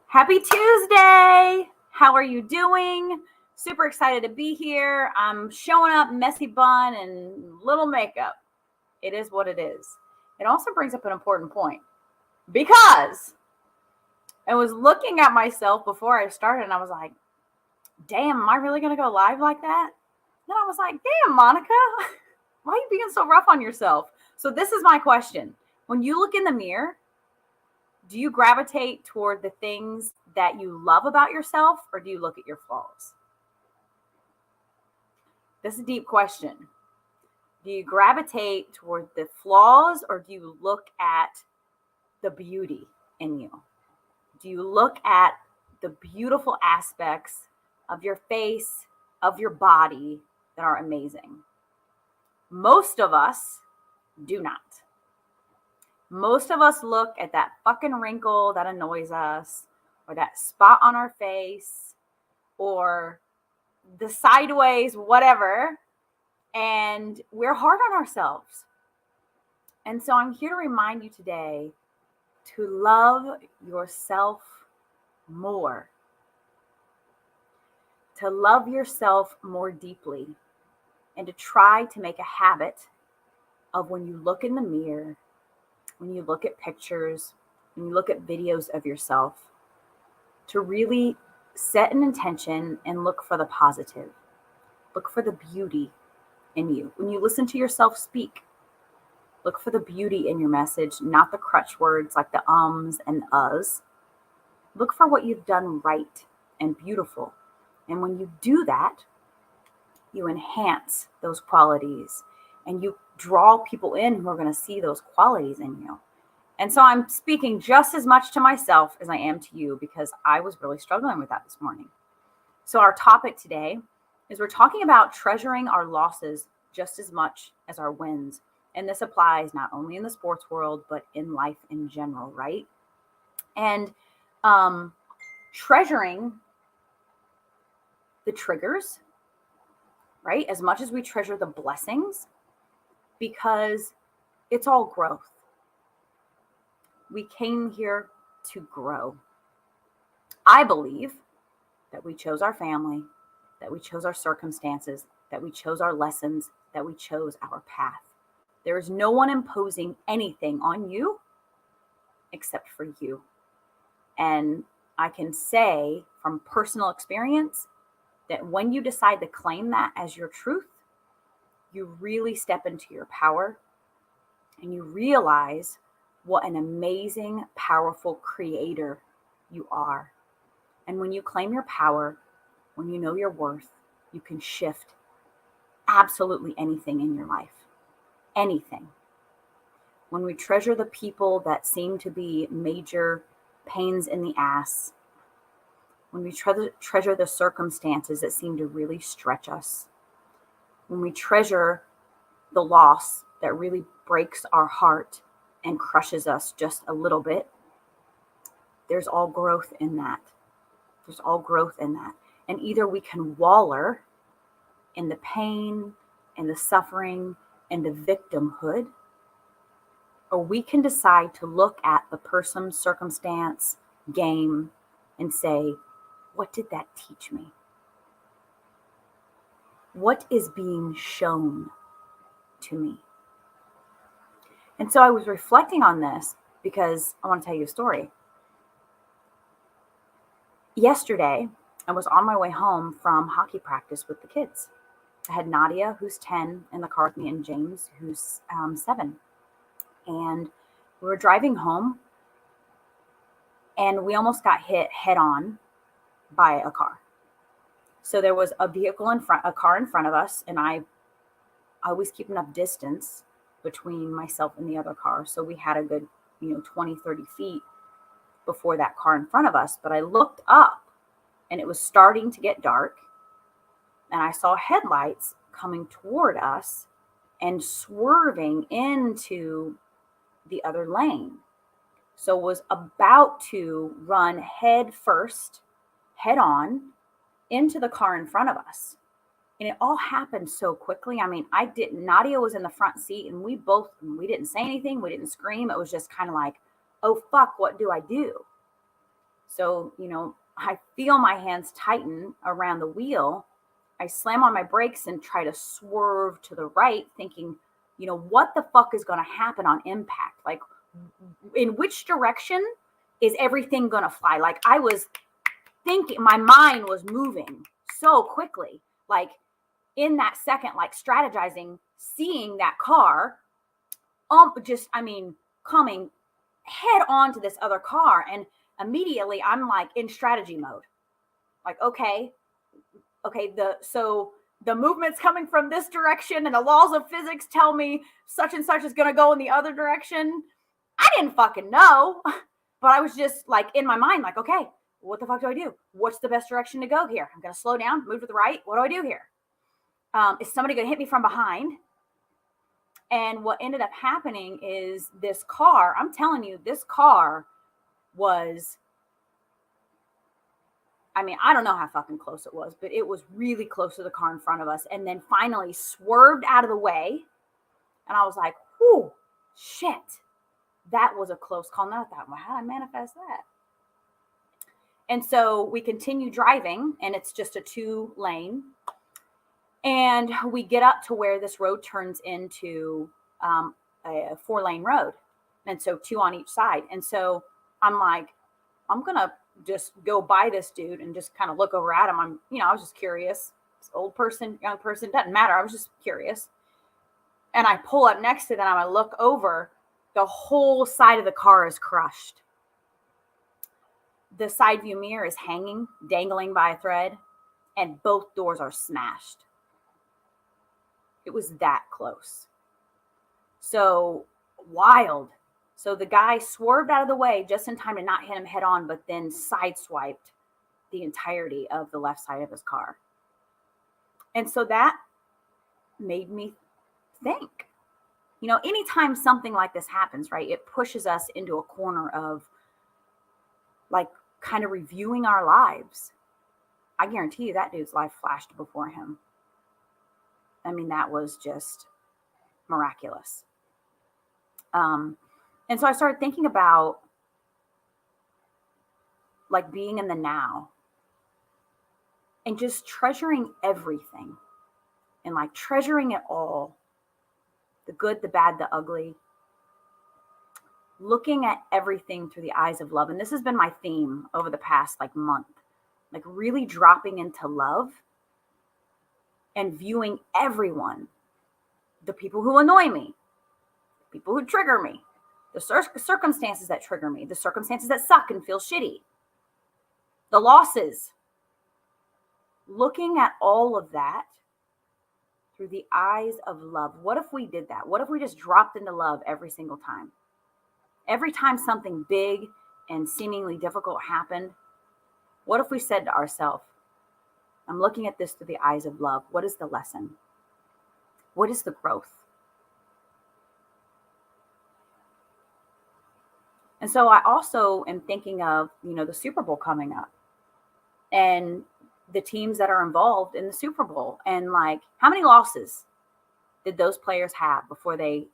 Happy Tuesday! How are you doing? Super excited to be here. I'm showing up messy bun and little makeup. It is what it is. It also brings up an important point because I was looking at myself before I started and I was like, damn, am I really going to go live like that? Then I was like, damn, Monica, why are you being so rough on yourself? So this is my question. When you look in the mirror, do you gravitate toward the things that you love about yourself, or do you look at your flaws? This is a deep question. Do you gravitate toward the flaws, or do you look at the beauty in you? Do you look at the beautiful aspects of your face, of your body that are amazing? Most of us do not. Most of us look at that fucking wrinkle that annoys us, or that spot on our face, or the sideways, whatever, and we're hard on ourselves. And so I'm here to remind you today to love yourself more, to love yourself more deeply, and to try to make a habit of when you look in the mirror, when you look at pictures, when you look at videos of yourself, to really set an intention and look for the positive. Look for the beauty in you. When you listen to yourself speak, look for the beauty in your message, not the crutch words like the ums and uhs. Look for what you've done right and beautiful. And when you do that, you enhance those qualities and you draw people in who are going to see those qualities in you. And so I'm speaking just as much to myself as I am to you because I was really struggling with that this morning. So our topic today is we're talking about treasuring our losses just as much as our wins. And this applies not only in the sports world, but in life in general, right? And treasuring the triggers, right? As much as we treasure the blessings, because it's all growth. We came here to grow. I believe that we chose our family, that we chose our circumstances, that we chose our lessons, that we chose our path. There is no one imposing anything on you except for you. And I can say from personal experience that when you decide to claim that as your truth, you really step into your power and you realize what an amazing, powerful creator you are. And when you claim your power, when you know your worth, you can shift absolutely anything in your life. Anything. When we treasure the people that seem to be major pains in the ass, when we treasure the circumstances that seem to really stretch us, when we treasure the loss that really breaks our heart and crushes us just a little bit, there's all growth in that. There's all growth in that. And either we can waller in the pain and the suffering and the victimhood, or we can decide to look at the person, circumstance, game, and say, what did that teach me? What is being shown to me? And so I was reflecting on this because I want to tell you a story. Yesterday, I was on my way home from hockey practice with the kids. I had Nadia, who's 10, in the car with me, and James, who's 7. And we were driving home, and we almost got hit head on by a car. So there was a vehicle in front, a car in front of us, and I always keep enough distance between myself and the other car. So we had a good, 20, 30 feet. before that car in front of us, but I looked up and it was starting to get dark, and I saw headlights coming toward us and swerving into the other lane. So was about to run head first, head on into the car in front of us. And it all happened so quickly. I mean, Nadia was in the front seat, and we didn't say anything. We didn't scream. It was just kind of like, oh, fuck, what do I do? So, I feel my hands tighten around the wheel. I slam on my brakes and try to swerve to the right, thinking, what the fuck is going to happen on impact? Like, in which direction is everything going to fly? Like, I was thinking, my mind was moving so quickly. Like, in that second, like strategizing, seeing that car, coming head on to this other car. And immediately I'm like in strategy mode. Like, okay, the movement's coming from this direction and the laws of physics tell me such and such is going to go in the other direction. I didn't fucking know, but I was just like in my mind, like, okay, what the fuck do I do? What's the best direction to go here? I'm going to slow down, move to the right. What do I do here? Is somebody going to hit me from behind? And what ended up happening is this car, I'm telling you, this car was, I don't know how fucking close it was, but it was really close to the car in front of us. And then finally swerved out of the way. And I was like, whew, shit. That was a close call. Now I thought, well, how did I manifest that? And so we continue driving, and it's just a 2-lane. And we get up to where this road turns into a 4-lane road. And so 2 on each side. And so I'm like, I'm going to just go by this dude and just kind of look over at him. I was just curious. This old person, young person, doesn't matter. I was just curious. And I pull up next to them. I look over. The whole side of the car is crushed. The side view mirror is hanging, dangling by a thread, and both doors are smashed. It was that close. So wild. So the guy swerved out of the way just in time to not hit him head on, but then sideswiped the entirety of the left side of his car. And so that made me think, anytime something like this happens, right, it pushes us into a corner of like kind of reviewing our lives. I guarantee you that dude's life flashed before him. That was just miraculous. And so I started thinking about like being in the now and just treasuring everything and like treasuring it all, the good, the bad, the ugly, looking at everything through the eyes of love. And this has been my theme over the past like month, like really dropping into love and viewing everyone, the people who annoy me, people who trigger me, the circumstances that trigger me, the circumstances that suck and feel shitty, the losses, looking at all of that through the eyes of love. What if we did that? What if we just dropped into love every single time? Every time something big and seemingly difficult happened, what if we said to ourselves, I'm looking at this through the eyes of love. What is the lesson? What is the growth? And so I also am thinking of, the Super Bowl coming up and the teams that are involved in the Super Bowl. And like, how many losses did those players have before they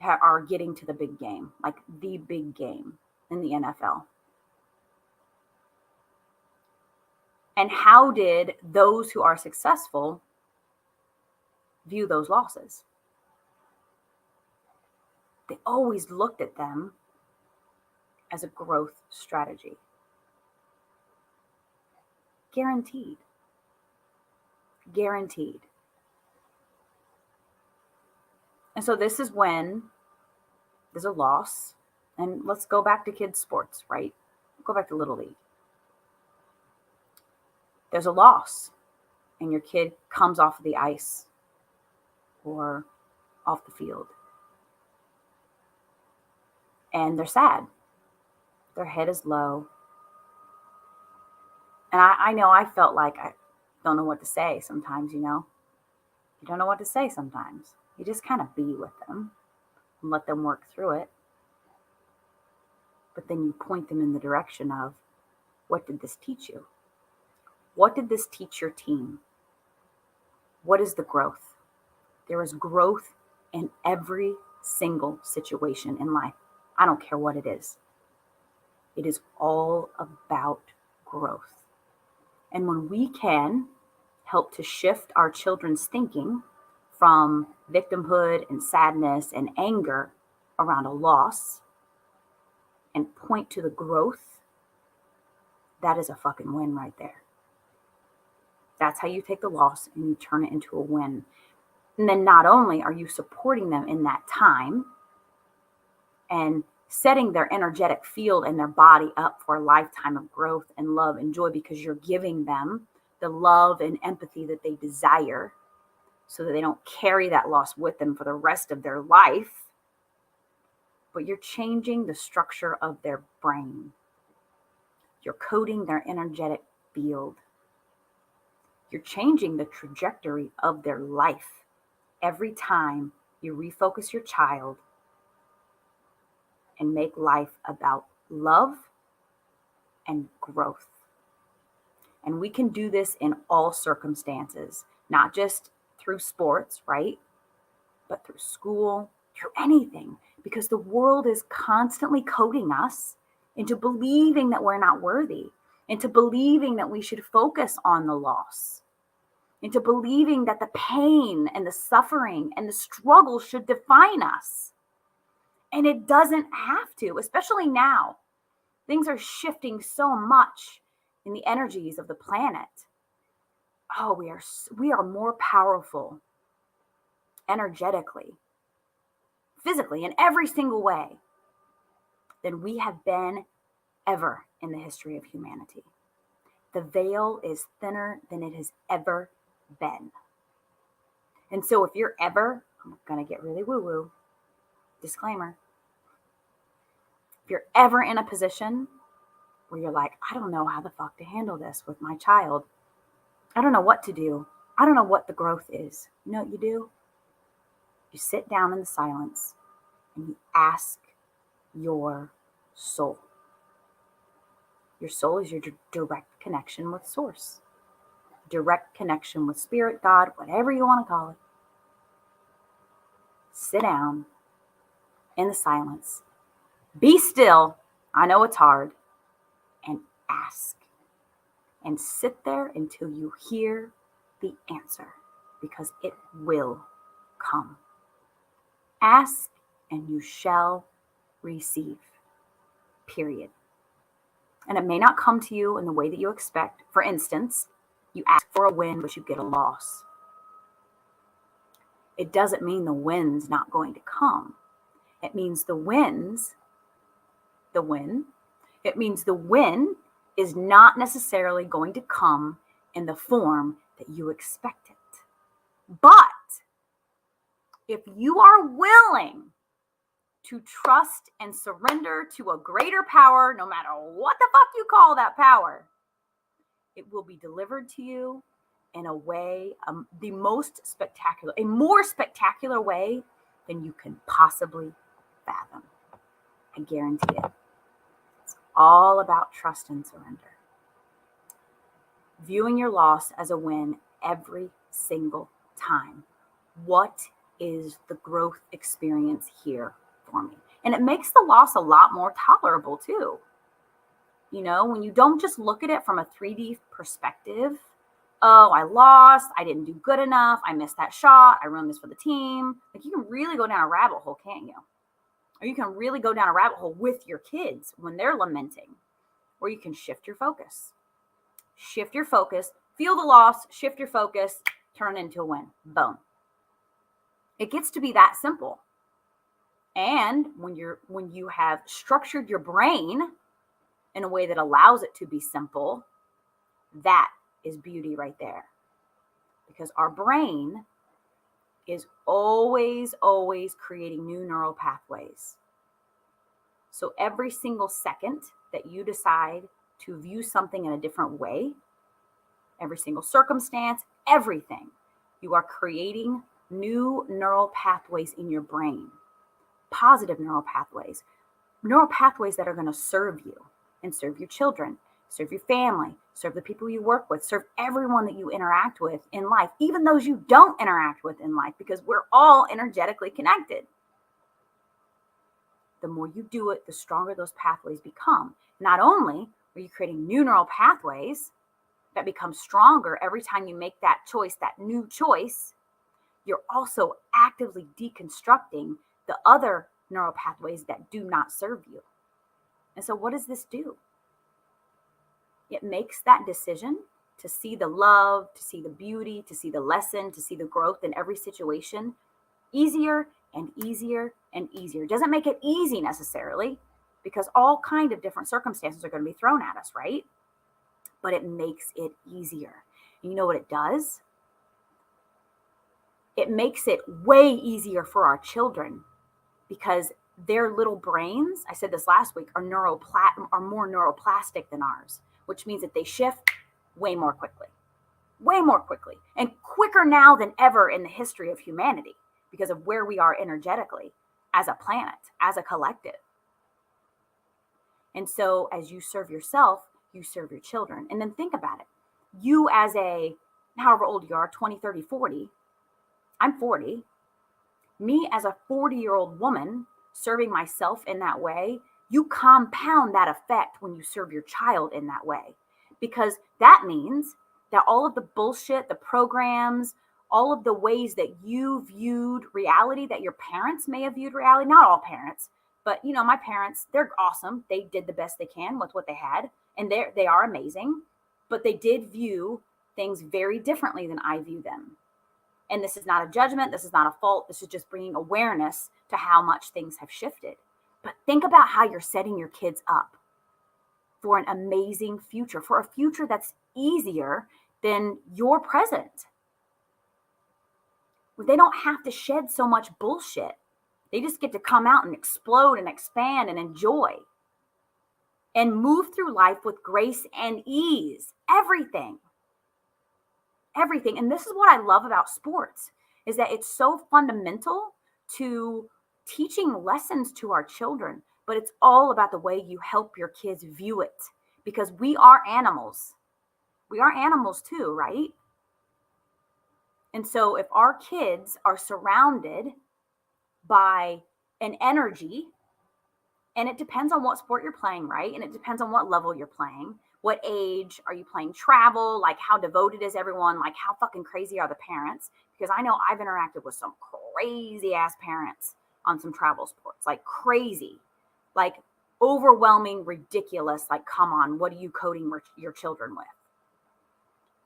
are getting to the big game, like the big game in the NFL? And how did those who are successful view those losses? They always looked at them as a growth strategy. Guaranteed. Guaranteed. And so this is when there's a loss. And let's go back to kids' sports, right? Go back to Little League. There's a loss and your kid comes off of the ice or off the field. And they're sad. Their head is low. And I know I felt like I don't know what to say sometimes, you know. You don't know what to say sometimes. You just kind of be with them and let them work through it. But then you point them in the direction of, what did this teach you? What did this teach your team? What is the growth? There is growth in every single situation in life. I don't care what it is. It is all about growth. And when we can help to shift our children's thinking from victimhood and sadness and anger around a loss and point to the growth, that is a fucking win right there. That's how you take the loss and you turn it into a win. And then not only are you supporting them in that time and setting their energetic field and their body up for a lifetime of growth and love and joy, because you're giving them the love and empathy that they desire so that they don't carry that loss with them for the rest of their life, but you're changing the structure of their brain. You're coding their energetic field. You're changing the trajectory of their life every time you refocus your child and make life about love and growth. And we can do this in all circumstances, not just through sports, right? But through school, through anything, because the world is constantly coding us into believing that we're not worthy, into believing that we should focus on the loss, into believing that the pain and the suffering and the struggle should define us. And it doesn't have to, especially now. Things are shifting so much in the energies of the planet. Oh, we are more powerful energetically, physically, in every single way than we have been ever in the history of humanity. The veil is thinner than it has ever been. And so if you're ever, I'm going to get really woo-woo, disclaimer, if you're ever in a position where you're like, I don't know how the fuck to handle this with my child. I don't know what to do. I don't know what the growth is. You know what you do? You sit down in the silence and you ask your soul. Your soul is your direct connection with source, direct connection with spirit, God, whatever you want to call it. Sit down in the silence. Be still. I know it's hard. And ask. And sit there until you hear the answer, because it will come. Ask and you shall receive. Period. And it may not come to you in the way that you expect. For instance, you ask for a win, but you get a loss. It doesn't mean the win's not going to come. It means it means the win is not necessarily going to come in the form that you expect it. But if you are willing to trust and surrender to a greater power, no matter what the fuck you call that power, it will be delivered to you in a way, a more spectacular way than you can possibly fathom. I guarantee it. It's all about trust and surrender. Viewing your loss as a win every single time. What is the growth experience here for me? And it makes the loss a lot more tolerable too. You know, when you don't just look at it from a 3D perspective. Oh, I lost. I didn't do good enough. I missed that shot. I ruined this for the team. Like, you can really go down a rabbit hole, can't you? Or you can really go down a rabbit hole with your kids when they're lamenting. Or you can shift your focus. Shift your focus. Feel the loss. Shift your focus. Turn it into a win. Boom. It gets to be that simple. And when you have structured your brain in a way that allows it to be simple, that is beauty right there. Because our brain is always creating new neural pathways. So every single second that you decide to view something in a different way, every single circumstance, everything, you are creating new neural pathways in your brain, positive neural pathways that are going to serve you and serve your children, serve your family, serve the people you work with, serve everyone that you interact with in life, even those you don't interact with in life, because we're all energetically connected. The more you do it, the stronger those pathways become. Not only are you creating new neural pathways that become stronger every time you make that choice, that new choice, you're also actively deconstructing the other neural pathways that do not serve you. And so what does this do? It makes that decision to see the love, to see the beauty, to see the lesson, to see the growth in every situation easier and easier and easier. It doesn't make it easy necessarily, because all kind of different circumstances are going to be thrown at us, right? But it makes it easier. And you know what it does? It makes it way easier for our children, because their little brains, I said this last week, are more neuroplastic than ours, which means that they shift way more quickly, and quicker now than ever in the history of humanity, because of where we are energetically as a planet, as a collective. And so as you serve yourself, you serve your children. And then think about it. You as however old you are, 20, 30, 40, I'm 40. Me as a 40-year-old woman serving myself in that way, you compound that effect when you serve your child in that way. Because that means that all of the bullshit, the programs, all of the ways that you viewed reality, that your parents may have viewed reality, not all parents, but my parents, they're awesome. They did the best they can with what they had, and they are amazing, but they did view things very differently than I view them. And this is not a judgment. This is not a fault. This is just bringing awareness to how much things have shifted. But think about how you're setting your kids up for an amazing future, for a future that's easier than your present. They don't have to shed so much bullshit. They just get to come out and explode and expand and enjoy and move through life with grace and ease. Everything. And this is what I love about sports, is that it's so fundamental to teaching lessons to our children, but it's all about the way you help your kids view it, because we are animals. We are animals too, right? And so if our kids are surrounded by an energy, and it depends on what sport you're playing, right? And it depends on what level you're playing. What age are you playing? Travel, like how devoted is everyone? Like how fucking crazy are the parents? Because I know I've interacted with some crazy ass parents on some travel sports, like crazy, like overwhelming, ridiculous. Like, come on, what are you coding your children with?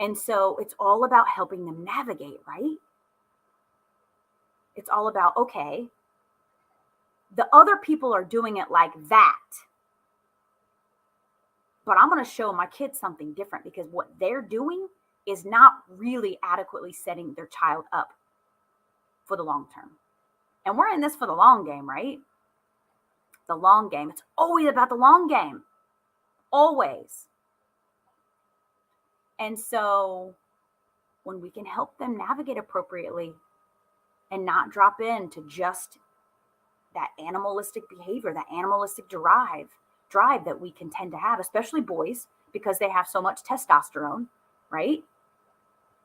And so it's all about helping them navigate, right? It's all about, okay, the other people are doing it like that, but I'm going to show my kids something different, because what they're doing is not really adequately setting their child up for the long term. And we're in this for the long game, right? The long game. It's always about the long game. Always. And so when we can help them navigate appropriately and not drop into just that animalistic behavior, that animalistic drive that we can tend to have, especially boys, because they have so much testosterone, right?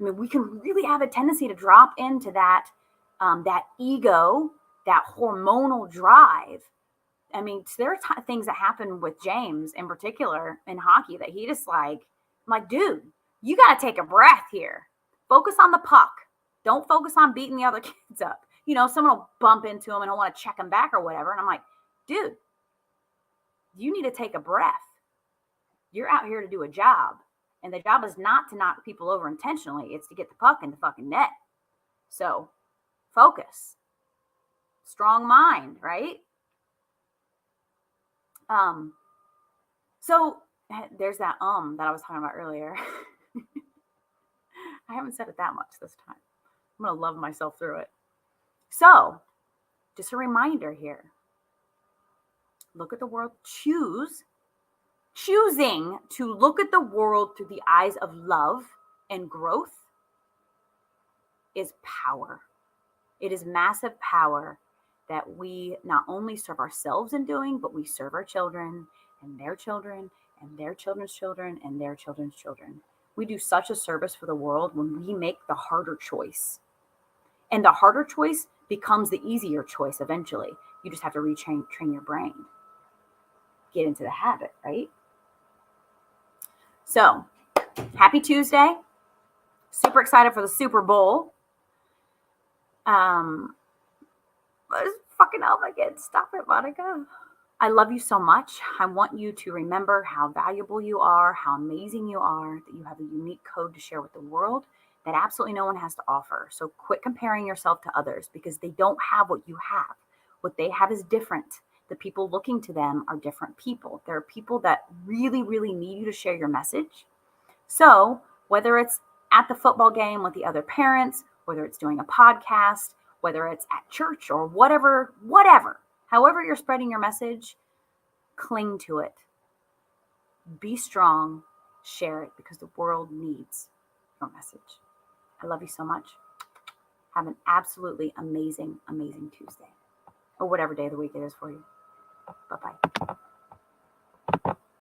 I mean, we can really have a tendency to drop into that ego, that hormonal drive. I mean, there are things that happen with James in particular in hockey that he just I'm like, dude, you got to take a breath here. Focus on the puck. Don't focus on beating the other kids up. Someone will bump into him and he'll want to check him back or whatever. And I'm like, dude, you need to take a breath. You're out here to do a job. And the job is not to knock people over intentionally. It's to get the puck in the fucking net. So focus. Strong mind, right? So there's that that I was talking about earlier. I haven't said it that much this time. I'm going to love myself through it. So just a reminder here. Look at the world. Choose choosing to look at the world through the eyes of love and growth is power. It is massive power that we not only serve ourselves in doing, but we serve our children and their children and their children's children and their children's children. We do such a service for the world when we make the harder choice. And the harder choice becomes the easier choice eventually. You just have to train your brain. Get into the habit, right? So, happy Tuesday. Super excited for the Super Bowl. Fucking oh my God, stop it, Monica. I love you so much. I want you to remember how valuable you are, how amazing you are, that you have a unique code to share with the world that absolutely no one has to offer. So quit comparing yourself to others because they don't have what you have. What they have is different. The people looking to them are different people. There are people that really, really need you to share your message. So whether it's at the football game with the other parents, whether it's doing a podcast, whether it's at church or whatever, however you're spreading your message, cling to it. Be strong, share it because the world needs your message. I love you so much. Have an absolutely amazing, amazing Tuesday or whatever day of the week it is for you. Bye-bye.